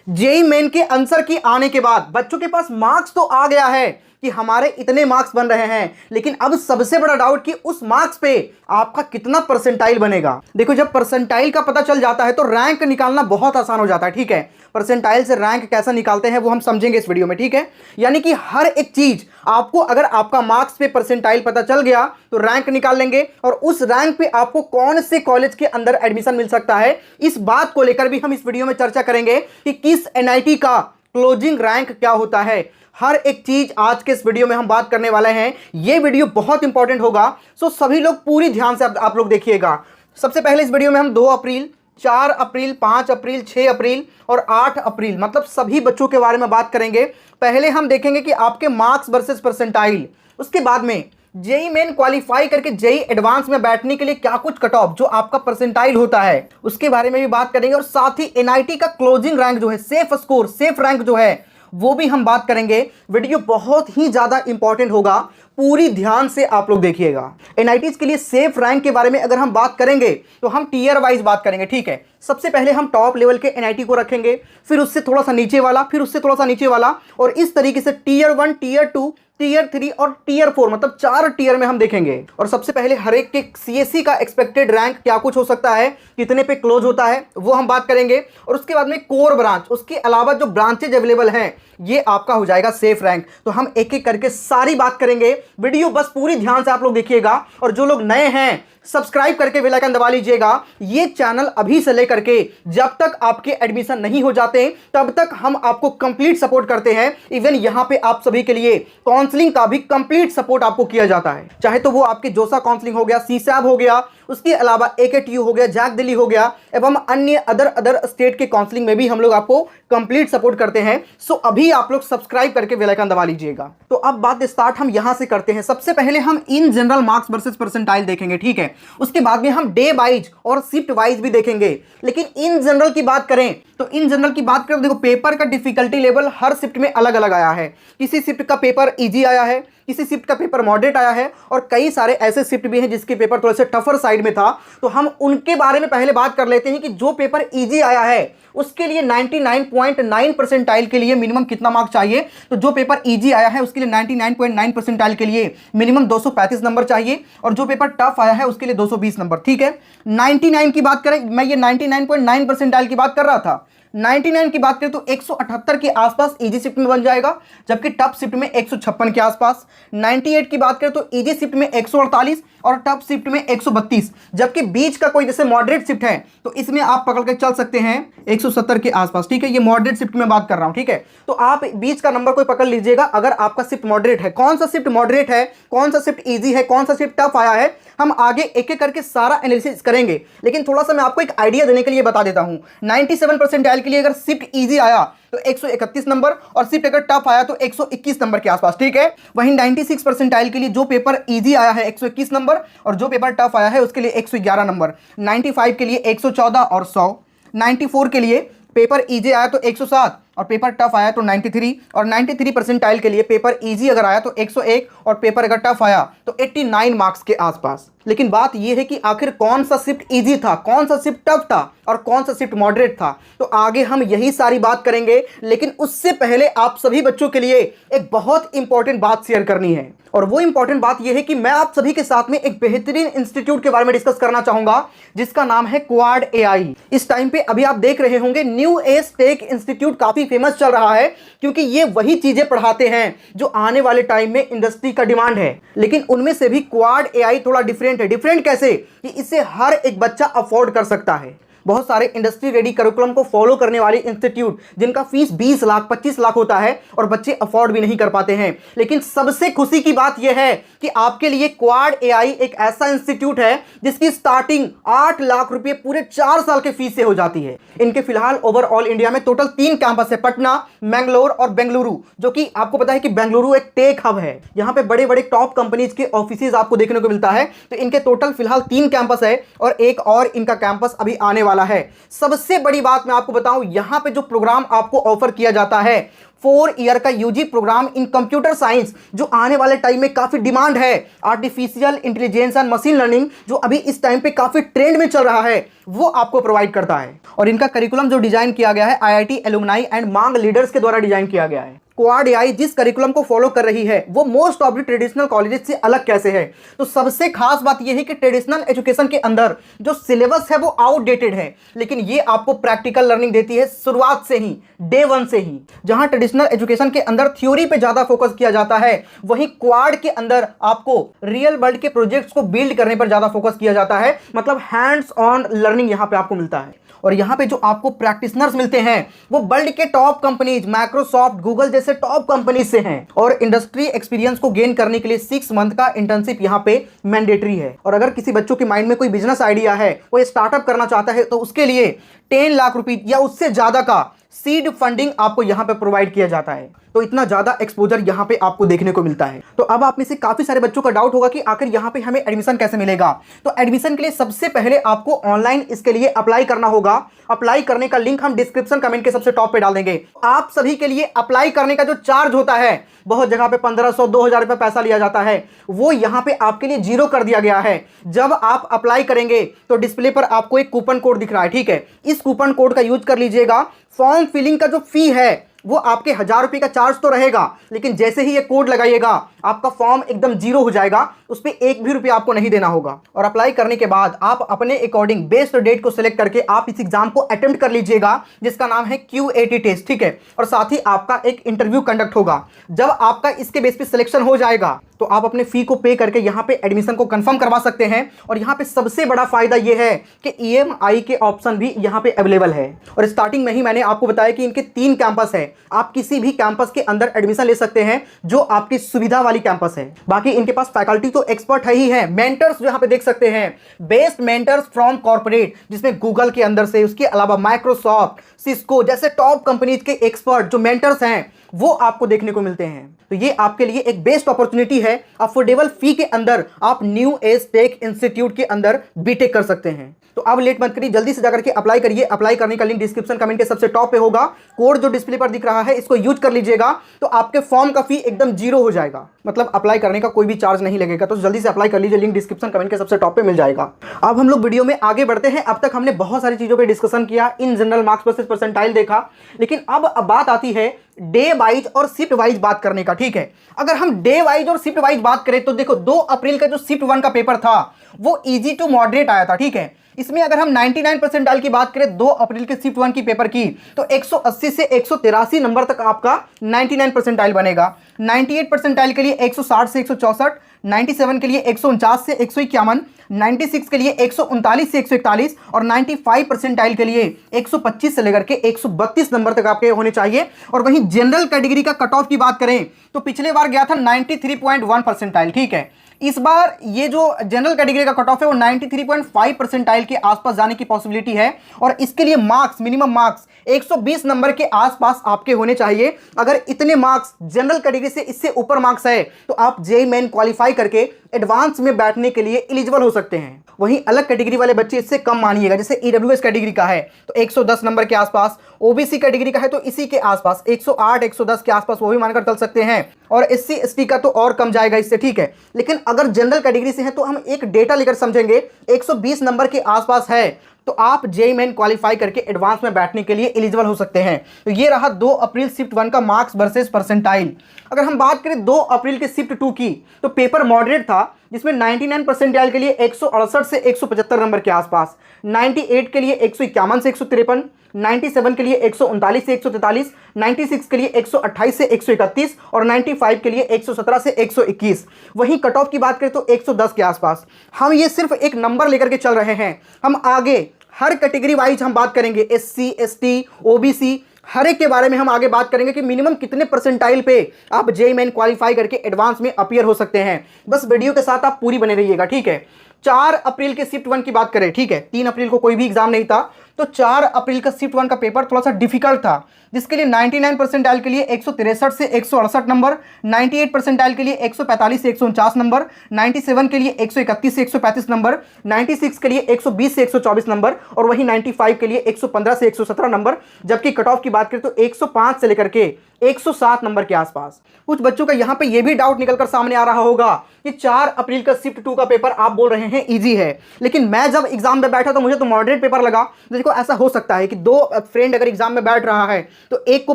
JEE main के answer की आने के बाद बच्चों के पास मार्क्स तो आ गया है कि हमारे इतने मार्क्स बन रहे हैं, लेकिन अब सबसे बड़ा डाउट कि उस मार्क्स पे आपका कितना परसेंटाइल बनेगा। देखो, जब परसेंटाइल का पता चल जाता है तो रैंक निकालना बहुत आसान हो जाता है। ठीक है, परसेंटाइल से रैंक कैसा निकालते हैं वो हम समझेंगे इस वीडियो में। ठीक है, यानी कि हर एक चीज आपको, अगर आपका मार्क्स पे परसेंटाइल पता चल गया तो रैंक निकाल लेंगे, और उस रैंक पे आपको कौन से कॉलेज के अंदर एडमिशन मिल सकता है, इस बात को लेकर भी हम इस वीडियो में चर्चा करेंगे कि किस एनआईटी का क्लोजिंग रैंक क्या होता है। हर एक चीज आज के इस वीडियो में हम बात करने वाले हैं। यह वीडियो बहुत इंपॉर्टेंट होगा, सो सभी लोग पूरी ध्यान से आप लोग देखिएगा। सबसे पहले इस वीडियो में हम 2 अप्रैल, 4 अप्रैल, 5 अप्रैल, 6 अप्रैल और 8 अप्रैल मतलब सभी बच्चों के बारे में बात करेंगे। पहले हम देखेंगे कि आपके मार्क्स वर्सेस परसेंटाइल, उसके बाद में जेई मेन क्वालिफाई करके जेई एडवांस में बैठने के लिए क्या कुछ कट ऑफ जो आपका परसेंटाइल होता है उसके बारे में भी बात करेंगे, और साथ ही एनआईटी का क्लोजिंग रैंक जो है, सेफ स्कोर, सेफ रैंक जो है वो भी हम बात करेंगे। वीडियो बहुत ही ज्यादा इंपॉर्टेंट होगा, पूरी ध्यान से आप लोग देखिएगा। एनआईटीज के लिए सेफ रैंक के बारे में अगर हम बात करेंगे तो हम टीयर वाइज बात करेंगे। ठीक है, सबसे पहले हम टॉप लेवल के एनआईटी को रखेंगे, फिर उससे थोड़ा सा नीचे वाला, फिर उससे थोड़ा सा नीचे वाला, और इस तरीके से टीयर 1, टीयर 2, टीयर 3 और टीयर 4 मतलब 4 टीयर में हम देखेंगे। और सबसे पहले हर एक के सीएससी का एक्सपेक्टेड रैंक क्या कुछ हो सकता है, कितने पे क्लोज होता है, वो हम बात करेंगे। और उसके बाद में कोर ब्रांच, उसके अलावा जो ब्रांचेज अवेलेबल हैं, ये आपका हो जाएगा सेफ रैंक। तो हम एक एक करके सारी बात करेंगे। वीडियो बस पूरी ध्यान से आप लोग देखिएगा, और जो लोग नए हैं सब्सक्राइब करके बेल आइकन दबा लीजिएगा। ये चैनल अभी से लेकर के जब तक आपके एडमिशन नहीं हो जाते तब तक हम आपको कंप्लीट सपोर्ट करते हैं। इवन यहां पे आप सभी के लिए काउंसलिंग का भी कंप्लीट सपोर्ट आपको किया जाता है, चाहे तो वो आपके जोसा काउंसलिंग हो गया, सीसैब हो गया, उसके अलावा एकेटीयू हो गया, जैक दिल्ली हो गया, एवं अन्य अदर स्टेट के काउंसलिंग में भी हम लोग आपको कंप्लीट सपोर्ट करते हैं। सो अभी आप लोग सब्सक्राइब करके बेल आइकन दबा लीजिएगा। तो अब बात स्टार्ट हम यहां से करते हैं। सबसे पहले हम in general marks versus percentile देखेंगे। ठीक है, उसके बाद में हम डे वाइज और शिफ्ट वाइज भी देखेंगे। लेकिन इन जनरल की बात करें तो इन जनरल की बात करें, देखो पेपर का डिफिकल्टी लेवल हर शिफ्ट में अलग अलग आया है। किसी शिफ्ट का पेपर इजी आया है, किसी शिफ्ट का पेपर मॉडरेट आया है, और कई सारे ऐसे शिफ्ट भी हैं जिसके पेपर थोड़े से टफर साइड में था। तो हम उनके बारे में पहले बात कर लेते हैं कि जो पेपर इजी आया है उसके लिए 99.9 परसेंटाइल के लिए मिनिमम कितना मार्क्स चाहिए। तो जो पेपर इजी आया है उसके लिए 99.9 परसेंटाइल के लिए मिनिमम 235 नंबर चाहिए, और जो पेपर टफ आया है उसके लिए 220 नंबर। ठीक है, 99 की बात करें, मैं ये 99.9 परसेंटाइल की बात कर रहा था। 99 की बात करें तो 178 के आसपास इजी शिफ्ट में बन जाएगा, जबकि टफ शिफ्ट में 156 के आसपास। 98 की बात करें तो इजी शिफ्ट में 148 और टफ शिफ्ट में 132, जबकि बीच का कोई जैसे मॉडरेट शिफ्ट है तो इसमें आप पकड़ के चल सकते हैं 170 के आसपास। ठीक है, ये मॉडरेट शिफ्ट में बात कर रहा हूं। ठीक है, तो आप बीच का नंबर कोई पकड़ लीजिएगा अगर आपका शिफ्ट मॉडरेट है। कौन सा शिफ्ट मॉडरेट है, कौन सा शिफ्ट इजी है, कौन सा शिफ्ट टफ आया है, हम आगे एक एक करके सारा एनालिसिस करेंगे। लेकिन थोड़ा सा मैं आपको एक आइडिया देने के लिए बता देता हूं। 97 परसेंटाइल के लिए अगर शिफ्ट इजी आया तो 131 नंबर, और शिफ्ट अगर टफ आया तो 121 नंबर के आसपास। ठीक है, वहीं 96 परसेंटाइल के लिए जो पेपर इजी आया है 121 नंबर, और जो पेपर टफ आया है उसके लिए 111 नंबर। 95 के लिए 114 और 100। 94 के लिए पेपर इजी आया तो 107 और पेपर टफ आया तो 93, और 93 परसेंटाइल के लिए पेपर इजी अगर आया तो 101 और पेपर अगर टफ आया तो 89 मार्क्स के आसपास। लेकिन बात यह है कि आखिर कौन सा शिफ्ट इजी था, कौन सा शिफ्ट टफ था और कौन सा शिफ्ट मॉडरेट था, तो आगे हम यही सारी बात करेंगे। लेकिन उससे पहले आप सभी बच्चों के लिए एक बहुत इंपॉर्टेंट बात शेयर करनी है, और वो इंपॉर्टेंट बात यह है कि मैं आप सभी के साथ में एक बेहतरीन इंस्टीट्यूट के बारे में डिस्कस करना चाहूंगा जिसका नाम है क्वाड एआई। इस टाइम पे अभी आप देख रहे होंगे न्यू एज टेक इंस्टीट्यूट काफी फेमस चल रहा है, क्योंकि ये वही चीजें पढ़ाते हैं जो आने वाले टाइम में इंडस्ट्री का डिमांड है। लेकिन उनमें से भी क्वाड एआई थोड़ा डिफरेंट है। डिफरेंट कैसे कि इसे हर एक बच्चा अफोर्ड कर सकता है। बहुत सारे इंडस्ट्री रेडी करिकुलम को फॉलो करने वाले इंस्टीट्यूट जिनका फीस 20 लाख 25 लाख होता है और बच्चे अफोर्ड भी नहीं कर पाते हैं। लेकिन सबसे खुशी की बात यह है कि आपके लिए क्वाड एआई एक ऐसा इंस्टीट्यूट है जिसकी स्टार्टिंग 8 लाख रुपए पूरे 4 साल के फीस से हो जाती है। इनके फिलहाल ओवरऑल इंडिया में टोटल 3 कैंपस है, पटना, मैंगलोर और बेंगलुरु, जो कि आपको पता है कि बेंगलुरु एक टेक हब है। यहाँ पे बड़े बड़े टॉप कंपनीज के ऑफिसेज आपको देखने को मिलता है। तो इनके टोटल फिलहाल 3 कैंपस है, और एक और इनका कैंपस अभी आने वाला वाला है। सबसे बड़ी बात मैं आपको बताऊं, यहां पे जो प्रोग्राम आपको ऑफर किया जाता है 4 ईयर का UG program in computer science, जो आने वाले टाइम में काफी डिमांड है, artificial intelligence and machine learning जो अभी इस टाइम पे काफी ट्रेंड में चल रहा है, वो आपको प्रोवाइड करता है। और इनका करिकुलम जो डिजाइन किया गया है आईआईटी एलुमनाई एंड मांग लीडर्स के द्वारा डिजाइन किया गया है। क्वाड एआई जिस करिकुलम को फॉलो कर रही है वो most of the traditional colleges से अलग कैसे है? तो सबसे खास बात यह है कि ट्रेडिशनल एजुकेशन के अंदर जो सिलेबस है वो आउटडेटेड है, लेकिन ये आपको प्रैक्टिकल लर्निंग देती है शुरुआत से ही, डे 1 से ही। जहां ट्रेडिशनल एजुकेशन के अंदर थ्योरी पे ज्यादा फोकस किया जाता है, वहीं क्वाड के अंदर आपको रियल वर्ल्ड के प्रोजेक्ट्स को बिल्ड करने पर ज्यादा फोकस किया जाता है, मतलब हैंड्स ऑन लर्निंग यहां पे आपको मिलता है। और यहाँ पे जो आपको प्रैक्टिशनर्स मिलते हैं वो वर्ल्ड के टॉप कंपनीज, माइक्रोसॉफ्ट, गूगल जैसे टॉप कंपनीज से हैं। और इंडस्ट्री एक्सपीरियंस को गेन करने के लिए 6 मंथ का इंटर्नशिप यहाँ पे मैंडेटरी है। और अगर किसी बच्चों के माइंड में कोई बिजनेस आइडिया है, वो स्टार्टअप करना चाहता है, तो उसके लिए 10 लाख रुपए या उससे ज्यादा का सीड फंडिंग आपको यहाँ पे प्रोवाइड किया जाता है। तो इतना ज्यादा एक्सपोजर यहाँ पे आपको देखने को मिलता है। तो अब आप में से काफी सारे बच्चों का डाउट होगा कि आखिर यहाँ पे हमें एडमिशन कैसे मिलेगा। तो एडमिशन के लिए सबसे पहले आपको ऑनलाइन इसके लिए अप्लाई करना होगा। अप्लाई करने का लिंक हम डिस्क्रिप्शन कमेंट के सबसे टॉप पे डाल देंगे। आप सभी के लिए अप्लाई करने का जो चार्ज होता है, बहुत जगह पे 1500-2000 रुपए पैसा लिया जाता है, वो यहाँ पे आपके लिए 0 कर दिया गया है। जब आप अप्लाई करेंगे तो डिस्प्ले पर आपको एक कूपन कोड दिख रहा है, ठीक है, इस कूपन कोड का यूज कर लीजिएगा। फॉर्म फिलिंग का जो फी है वो आपके 1000 रुपए का चार्ज तो रहेगा, लेकिन जैसे ही ये कोड लगाइएगा आपका फॉर्म एकदम 0 हो जाएगा, उस पर 1 भी रुपया आपको नहीं देना होगा। और अप्लाई करने के बाद आप अपने अकॉर्डिंग बेस्ट डेट को सिलेक्ट करके आप इस एग्जाम को अटेम्प्ट कर लीजिएगा, जिसका नाम है QAT टेस्ट, ठीक है। और साथ ही आपका एक इंटरव्यू कंडक्ट होगा। जब आपका इसके बेस पे सिलेक्शन हो जाएगा तो आप अपने फी को पे करके यहाँ पे एडमिशन को कंफर्म करवा सकते हैं। और यहाँ पे सबसे बड़ा फायदा ये है कि EMI के ऑप्शन भी यहाँ पे अवेलेबल है। और स्टार्टिंग में ही मैंने आपको बताया कि इनके 3 कैंपस है, आप किसी भी कैंपस के अंदर एडमिशन ले सकते हैं जो आपकी सुविधा वाली कैंपस है। बाकी इनके पास फैकल्टी तो एक्सपर्ट है ही है। मेंटर्स जो यहाँ पे देख सकते हैं, बेस्ट मेंटर्स फ्रॉम कॉर्पोरेट, जिसमें गूगल के अंदर से, उसके अलावा माइक्रोसॉफ्ट, सिस्को जैसे टॉप कंपनीज के एक्सपर्ट जो मेंटर्स हैं वो आपको देखने को मिलते हैं। तो ये आपके लिए एक बेस्ट अपॉर्चुनिटी है। अफोर्डेबल फी के अंदर आप न्यू एज टेक इंस्टीट्यूट के अंदर बीटेक कर सकते हैं। तो अब लेट मत करिए, जल्दी से जाकर के अप्लाई करिए। अप्लाई करने का लिंक डिस्क्रिप्शन कमेंट के सबसे टॉप पे होगा। कोड जो डिस्प्ले पर दिख रहा है इसको यूज कर लीजिएगा, तो आपके फॉर्म का फी एकदम 0 हो जाएगा, मतलब अप्लाई करने का कोई भी चार्ज नहीं लगेगा। तो जल्दी से अप्लाई कर लीजिए, लिंक डिस्क्रिप्शन कमेंट के सबसे टॉप पे मिल जाएगा। अब हम लोग वीडियो में आगे बढ़ते हैं। अब तक हमने बहुत सारी चीजों पर डिस्कशन किया, in general marks versus percentile देखा, लेकिन अब बात आती है डे वाइज और शिफ्ट वाइज बात करने का, ठीक है। अगर हम डे वाइज और शिफ्ट वाइज बात करें तो देखो 2 अप्रैल का जो शिफ्ट 1 का पेपर था वो इजी टू मॉडरेट आया था, ठीक है। इसमें अगर हम 99 परसेंटाइल की बात करें 2 अप्रैल के शिफ्ट 1 की पेपर की, तो 180 से 183 नंबर तक आपका 99 परसेंटाइल बनेगा। 98 परसेंटाइल के लिए 160 से 164, 97 के लिए 149 से 151, 96 के लिए 139 से 141 और 95 परसेंटाइल के लिए 125 से लेकर के 132 नंबर तक आपके होने चाहिए। और वहीं जनरल कैटेगरी का कट ऑफ की बात करें तो पिछले बार गया था 93.1 परसेंटाइल, ठीक है। इस बार ये जो जनरल कैटेगरी का कट ऑफ है वो 93.5 परसेंटाइल के आसपास जाने की पॉसिबिलिटी है। और इसके लिए मार्क्स, मिनिमम मार्क्स 120 नंबर के आसपास आपके होने चाहिए। अगर इतने मार्क्स जनरल कैटेगरी से इससे ऊपर मार्क्स है तो आप जेईई मेन क्वालिफाई करके एडवांस में बैठने के लिए एलिजिबल हो सकते हैं। वहीं अलग कैटेगरी वाले बच्चे इससे कम मानिएगा, जैसे EWS कैटेगरी का है तो 110 नंबर के आसपास, OBC कैटेगरी का है तो इसी के आसपास 108 110 के आसपास वो भी मानकर चल सकते हैं। और SC ST का तो और कम जाएगा इससे, ठीक है। लेकिन अगर जनरल कैटेगरी से है तो हम एक डेटा लेकर समझेंगे, 120 नंबर के आसपास है तो आप जेईई मेन क्वालिफाई करके एडवांस में बैठने के लिए एलिजिबल हो सकते हैं। तो ये रहा 2 अप्रैल शिफ्ट 1 का मार्क्स वर्सेस परसेंटाइल। अगर हम बात करें 2 अप्रैल के शिफ्ट 2 की, तो पेपर मॉडरेट था, जिसमें 99 परसेंटाइल के लिए 168 से 175 नंबर के आसपास, 98 के लिए 151 से 153, 97 के लिए 139 से 143, 96 के लिए 128 से 131 और 95 के लिए 117 से 121। वहीं कट ऑफ की बात करें तो 110 के आसपास। हम ये सिर्फ एक नंबर लेकर के चल रहे हैं, हम आगे हर कैटेगरी वाइज हम बात करेंगे, SC ST OBC हर एक के बारे में हम आगे बात करेंगे कि मिनिमम कितने परसेंटाइल पे आप जेईई मेन क्वालिफाई करके एडवांस में अपीयर हो सकते हैं। बस वीडियो के साथ आप पूरी बने रहिएगा, ठीक है। 4 अप्रैल के शिफ्ट 1 की बात करें, ठीक है, 3 अप्रैल को कोई भी एग्जाम नहीं था, तो 4 अप्रैल का शिफ्ट 1 का पेपर थोड़ा सा डिफिकल्ट था, जिसके लिए 99 परसेंटाइल के लिए 163 से 168 नंबर, 98 परसेंटाइल के लिए 145 से 149 नंबर, 97 के लिए 131 से 135 नंबर, 96 के लिए 120 से 124 नंबर और वही 95 के लिए 115 से 117 नंबर। जबकि कट ऑफ की बात करें तो 105 से लेकर के 107 नंबर के आसपास। कुछ बच्चों का यहां पे ये भी डाउट निकलकर सामने आ रहा होगा कि 4 अप्रैल का शिफ्ट 2 का पेपर आप बोल रहे हैं इजी है, लेकिन मैं जब एग्जाम में बैठा तो मुझे तो मॉडरेट पेपर लगा। देखो ऐसा हो सकता है कि दो फ्रेंड अगर एग्जाम में बैठ रहा है तो एक को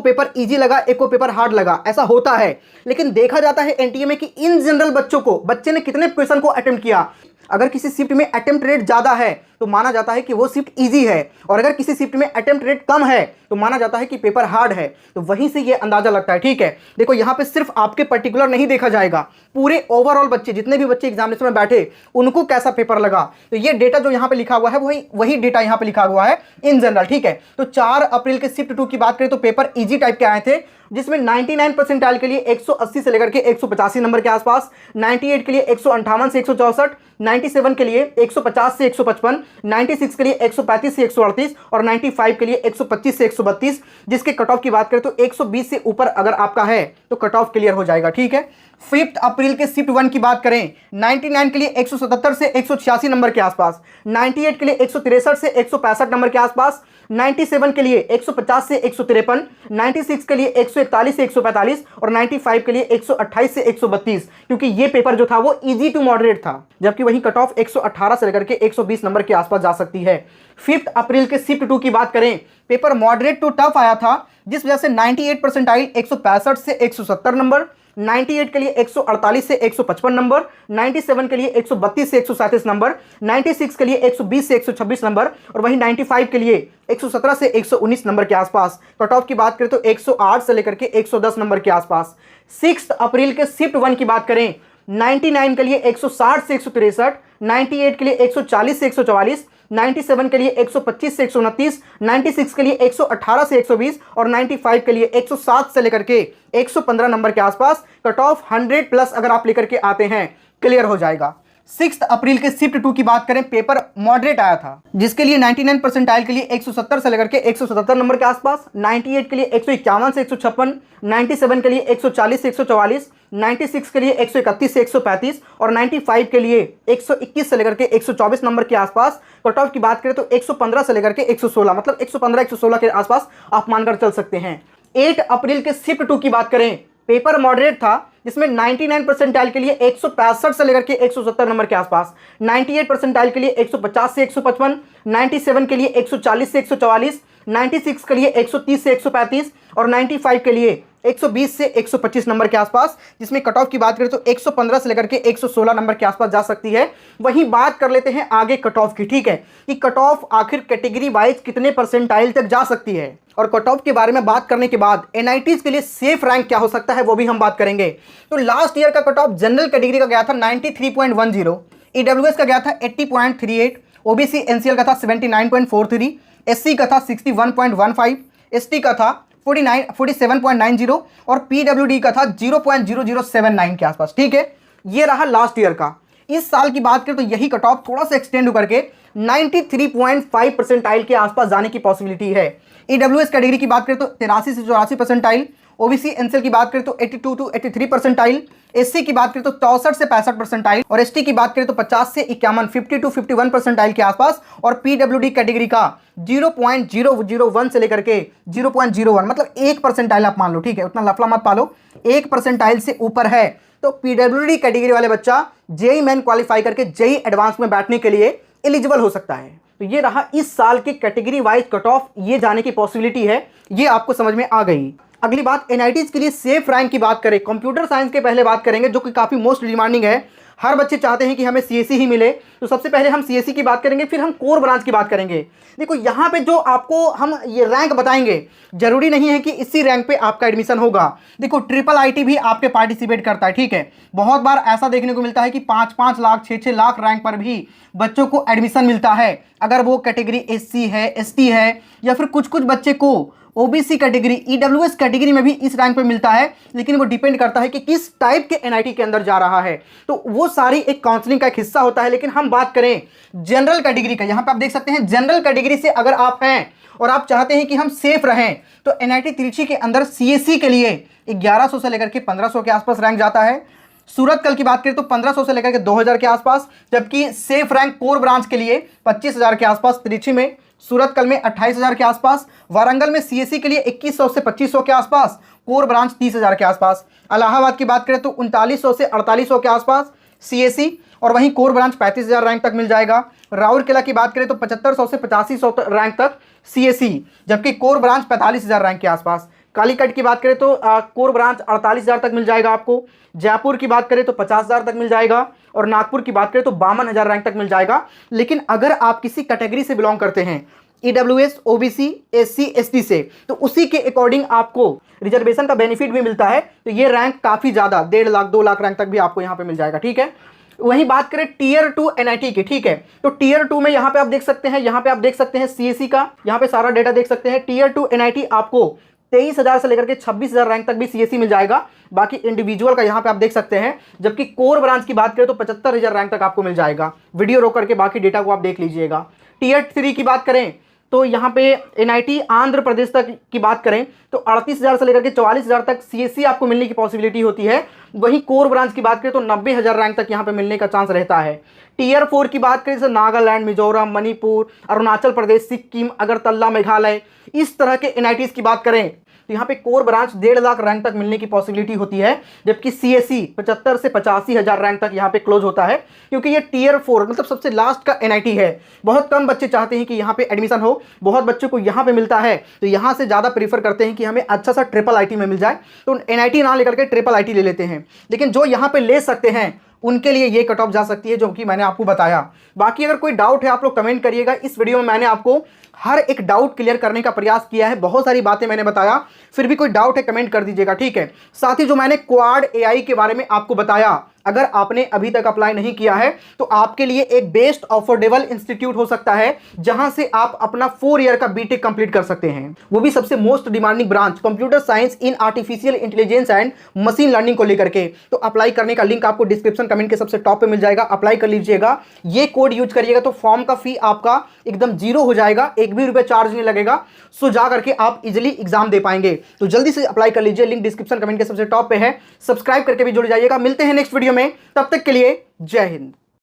पेपर इजी लगा, एक को पेपर हार्ड लगा, ऐसा होता है। लेकिन देखा जाता है एनटीए में कि इन जनरल बच्चे ने कितने क्वेश्चन को अटेम्प्ट किया। अगर किसी शिफ्ट में अटेम्प्ट रेट ज्यादा है तो माना जाता है कि वो शिफ्ट इजी है, और अगर किसी शिफ्ट में अटेम्प्ट रेट कम है तो माना जाता है कि पेपर हार्ड है। तो वहीं से ये अंदाजा लगता है। ठीक है, देखो यहां पे सिर्फ आपके पर्टिकुलर नहीं देखा जाएगा, पूरे ओवरऑल बच्चे, जितने भी बच्चे एग्जामिनेशन में बैठे उनको कैसा पेपर लगा। तो ये डेटा जो यहां पे लिखा हुआ है वही डेटा यहां पे लिखा हुआ है इन जनरल। ठीक है, तो 4 अप्रैल के शिफ्ट 2 की बात करें तो पेपर इजी टाइप के आए थे, जिसमें 99 परसेंटाइल के लिए 180 से लेकर के 185 नंबर के आसपास, 98 के लिए 158 से 164, 97 के लिए 150 से 155, 96 के लिए 135 से 138 और 95 के लिए 125 से 132। जिसके कट ऑफ की बात करें तो 120 से ऊपर अगर आपका है तो कट ऑफ क्लियर हो जाएगा। ठीक है, 5 अप्रैल के शिफ्ट 1 की बात करें, 99 के लिए 177 से 186 नंबर के आसपास, 98 के लिए 163 से 165 नंबर के आसपास, 97 के लिए 150 से 153, 96 के लिए 141 से 145 और 95 के लिए 128 से 132, क्योंकि ये पेपर जो था वो इजी टू मॉडरेट था। जबकि वही कट ऑफ 118 से लेकर के 120 नंबर के आसपास जा सकती है। 5 अप्रैल के शिफ्ट 2 की बात करें, पेपर मॉडरेट टू टफ आया था, जिस वजह से 98 परसेंटाइल 165 से 170 नंबर, 98 के लिए 148 से 155 नंबर, 97 के लिए 132 से 137 नंबर, 96 के लिए 120 से 126 नंबर और वहीं 95 के लिए 117 से 119 नंबर के आसपास। कट ऑफ की बात करें तो 108 से लेकर के 110 नंबर के आसपास। 6 अप्रैल के शिफ्ट 1 की बात करें, 99 के लिए 160 से 163, 98 के लिए 140 से 144, 97 के लिए 125 से 129, 96 के लिए 118 से 120 और 95 के लिए 107 से लेकर के 115 नंबर के आसपास। कट ऑफ 100 प्लस अगर आप लेकर के आते हैं क्लियर हो जाएगा। 6 अप्रैल के शिफ्ट 2 की बात करें, पेपर मॉडरेट आया था, जिसके लिए 99 परसेंटाइल के लिए 170 से लेकर के 177 नंबर के आसपास, 98 के लिए 151 से 156, 97 के लिए 140 से 144, 96 के लिए 131 से 135 और 95 के लिए 121 से लेकर के 124 नंबर के आसपास। कट ऑफ की बात करें तो 115 से लेकर के 116, मतलब 115-116 के आसपास आप मानकर चल सकते हैं। 8 अप्रैल के शिफ्ट 2 की बात करें, पेपर मॉडरेट था, जिसमें 99 परसेंटाइल के लिए 165 से लेकर के 170 नंबर के आसपास, 98 परसेंटाइल के लिए 150 से 155, 97 के लिए 140 से 144, 96 के लिए 130 से 135 और 95 के लिए 120 से 125 नंबर के आसपास। जिसमें कट ऑफ की बात करें तो 115 से लेकर के 116 नंबर के आसपास जा सकती है। वहीं बात कर लेते हैं आगे कट ऑफ की। ठीक है, कि कट ऑफ आखिर कैटेगरी वाइज कितने परसेंटाइल तक जा सकती है, और कट ऑफ के बारे में बात करने के बाद एनआईटीज के लिए सेफ रैंक क्या हो सकता है वो भी हम बात करेंगे। तो लास्ट ईयर का कट ऑफ जनरल कैटेगरी का गया था 93.10, ईडब्ल्यूएस का गया था 80.38, ओबीसी एनसीएल का था 79.43, एससी का था 61.15, एसटी का था 47.90 और पीडब्ल्यूडी का था 0.0079 के आसपास। ठीक है, ये रहा लास्ट ईयर का। इस साल की बात करें तो यही कट ऑफ थोड़ा सा एक्सटेंड होकर के 93.5 परसेंटाइल के आसपास जाने की पॉसिबिलिटी है। ईडब्ल्यूएस कैटेगरी की बात करें तो 83 से 84 परसेंटाइल, ओबीसी एनसीएल की बात करें तो 82 to 83 परसेंटाइल, एससी की बात करें तो 64 से 65 परसेंटाइल और एसटी की बात करें तो 50 से 51 50 to 51 परसेंटाइल के आसपास। और पीडब्ल्यूडी कैटेगरी का 0.001 से लेकर के 0.01, मतलब 1 परसेंटाइल आप मान लो। ठीक है, उतना लफड़ा मत पालो, 1 परसेंटाइल से ऊपर है तो पीडब्ल्यूडी कैटेगरी वाले बच्चा जेई मेन क्वालिफाई करके जेई एडवांस में बैठने के लिए एलिजिबल हो सकता है। तो ये रहा इस साल के कैटेगरी वाइज कट ऑफ, ये जाने की पॉसिबिलिटी है, ये आपको समझ में आ गई। अगली बात एनआईटीज के लिए सेफ रैंक की बात करें, कंप्यूटर साइंस के पहले बात करेंगे जो कि काफ़ी मोस्ट डिमांडिंग है। हर बच्चे चाहते हैं कि हमें सीएसई ही मिले, तो सबसे पहले हम सीएसई की बात करेंगे, फिर हम कोर ब्रांच की बात करेंगे। देखो यहाँ पे जो आपको हम ये रैंक बताएंगे, जरूरी नहीं है कि इसी रैंक पे आपका एडमिशन होगा। देखो ट्रिपल आईटी भी आपके पार्टिसिपेट करता है। ठीक है, बहुत बार ऐसा देखने को मिलता है कि 5-5 लाख 6-6 लाख रैंक पर भी बच्चों को एडमिशन मिलता है, अगर वो कैटेगरी एससी है, एसटी है, या फिर कुछ कुछ बच्चे को ओबीसी कैटेगरी, ईडब्ल्यूएस कैटेगरी में भी इस रैंक पे मिलता है, लेकिन वो डिपेंड करता है कि किस टाइप के एनआईटी के अंदर जा रहा है। तो वो सारी एक काउंसलिंग का एक हिस्सा होता है। लेकिन हम बात करें जनरल कैटेगरी का, यहां पे आप देख सकते हैं जनरल कैटेगरी से अगर आप हैं और आप चाहते हैं कि हम सेफ रहें, तो एनआईटी तिरछी के अंदर सीएससी के लिए 1100 से लेकर के 1500 के आसपास रैंक जाता है। सूरतकल की बात करें तो 1500 से लेकर के 2000 के आसपास, जबकि सेफ रैंक कोर ब्रांच के लिए 25,000 के आसपास तिरछी में, सूरतकल में 28,000 के आसपास, वारंगल में सीएससी के लिए 2100 से 2500 के आसपास, कोर ब्रांच 30,000 के आसपास। इलाहाबाद की बात करें तो 3900 से 4800 के आसपास सीएससी, और वहीं कोर ब्रांच 35,000 रैंक तक मिल जाएगा। राउरकेला की बात करें तो 7500 से 8500 रैंक तक सीएससी, जबकि कोर ब्रांच 45,000 रैंक के आसपास। कालीकट की बात करें तो कोर ब्रांच 48,000 तक मिल जाएगा आपको। जयपुर की बात करें तो 50,000 तक मिल जाएगा, और नागपुर की बात करें तो 52,000 रैंक तक मिल जाएगा। लेकिन अगर आप किसी कैटेगरी से बिलोंग करते हैं, ईडब्ल्यूएस, ओबीसी, एससी, एसटी से, तो उसी के अकॉर्डिंग आपको रिजर्वेशन का बेनिफिट भी मिलता है। तो ये रैंक काफ़ी ज़्यादा 1.5 लाख 2 लाख रैंक तक भी आपको यहाँ पे मिल जाएगा। ठीक है, वहीं बात करें टीयर 2 एनआईटी की, ठीक है, तो टीयर 2 में यहाँ पे आप देख सकते हैं, यहाँ पे आप देख सकते हैं सीएससी का, यहाँ पे सारा डेटा देख सकते हैं। टीयर 2 एनआईटी आपको 23,000 से लेकर के 26,000 रैंक तक भी सीएससी मिल जाएगा। बाकी इंडिविजुअल का यहाँ पे आप देख सकते हैं। जबकि कोर ब्रांच की बात करें तो 75,000 रैंक तक आपको मिल जाएगा। वीडियो रोक करके बाकी डेटा को आप देख लीजिएगा। टीयर 3 की बात करें तो यहाँ पे एनआईटी आंध्र प्रदेश तक की बात करें तो 38,000 से लेकर के 44,000 तक सीएससी आपको मिलने की पॉसिबिलिटी होती है। वहीं कोर ब्रांच की बात करें तो 90,000 रैंक तक यहाँ पे मिलने का चांस रहता है। टीयर 4 की बात करें जैसे नागालैंड, मिजोरम, मणिपुर, अरुणाचल प्रदेश, सिक्किम, अगरतला, मेघालय, इस तरह के एनआईटीज की बात करें तो यहाँ पे कोर ब्रांच 1.5 लाख रैंक तक मिलने की पॉसिबिलिटी होती है। जबकि सीएससी 75 से 85,000 रैंक तक यहाँ पे क्लोज होता है, क्योंकि ये टीयर 4 मतलब सबसे लास्ट का एनआईटी है। बहुत कम बच्चे चाहते हैं कि यहाँ पे एडमिशन हो, बहुत बच्चों को यहाँ पे मिलता है, तो यहाँ से ज़्यादा प्रीफर करते हैं कि हमें अच्छा सा ट्रिपल आईटी में मिल जाए, तो एनआईटी ना लेकर के ट्रिपल आईटी ले लेते हैं। लेकिन जो यहाँ पे ले सकते हैं उनके लिए ये कट ऑफ जा सकती है, जो कि मैंने आपको बताया। बाकी अगर कोई डाउट है आप लोग कमेंट करिएगा। इस वीडियो में मैंने आपको हर एक डाउट क्लियर करने का प्रयास किया है, बहुत सारी बातें मैंने बताया, फिर भी कोई डाउट है कमेंट कर दीजिएगा, ठीक है। साथ ही जो मैंने क्वाड एआई के बारे में आपको बताया, अगर आपने अभी तक अप्लाई नहीं किया है तो आपके लिए एक बेस्ट अफोर्डेबल इंस्टीट्यूट हो सकता है, जहां से आप अपना 4 ईयर का बीटेक कंप्लीट कर सकते हैं, वो भी सबसे most demanding branch computer science in artificial intelligence and machine learning को लेकर के। तो अप्लाई करने का लिंक आपको डिस्क्रिप्शन कमेंट के सबसे टॉप पे मिल जाएगा, अप्लाई कर लीजिएगा। ये कोड यूज करिएगा तो फॉर्म का फी आपका एकदम 0 हो जाएगा, 1 भी रुपये चार्ज नहीं लगेगा। सो जा करके आप इजिली एग्जाम दे पाएंगे। तो जल्दी से अप्लाई कर लीजिए, लिंक डिस्क्रिप्शन कमेंट के सबसे टॉप पे है। सब्सक्राइब करके भी जुड़ जाइएगा। मिलते हैं नेक्स्ट वीडियो में, तब तक के लिए जय हिंद।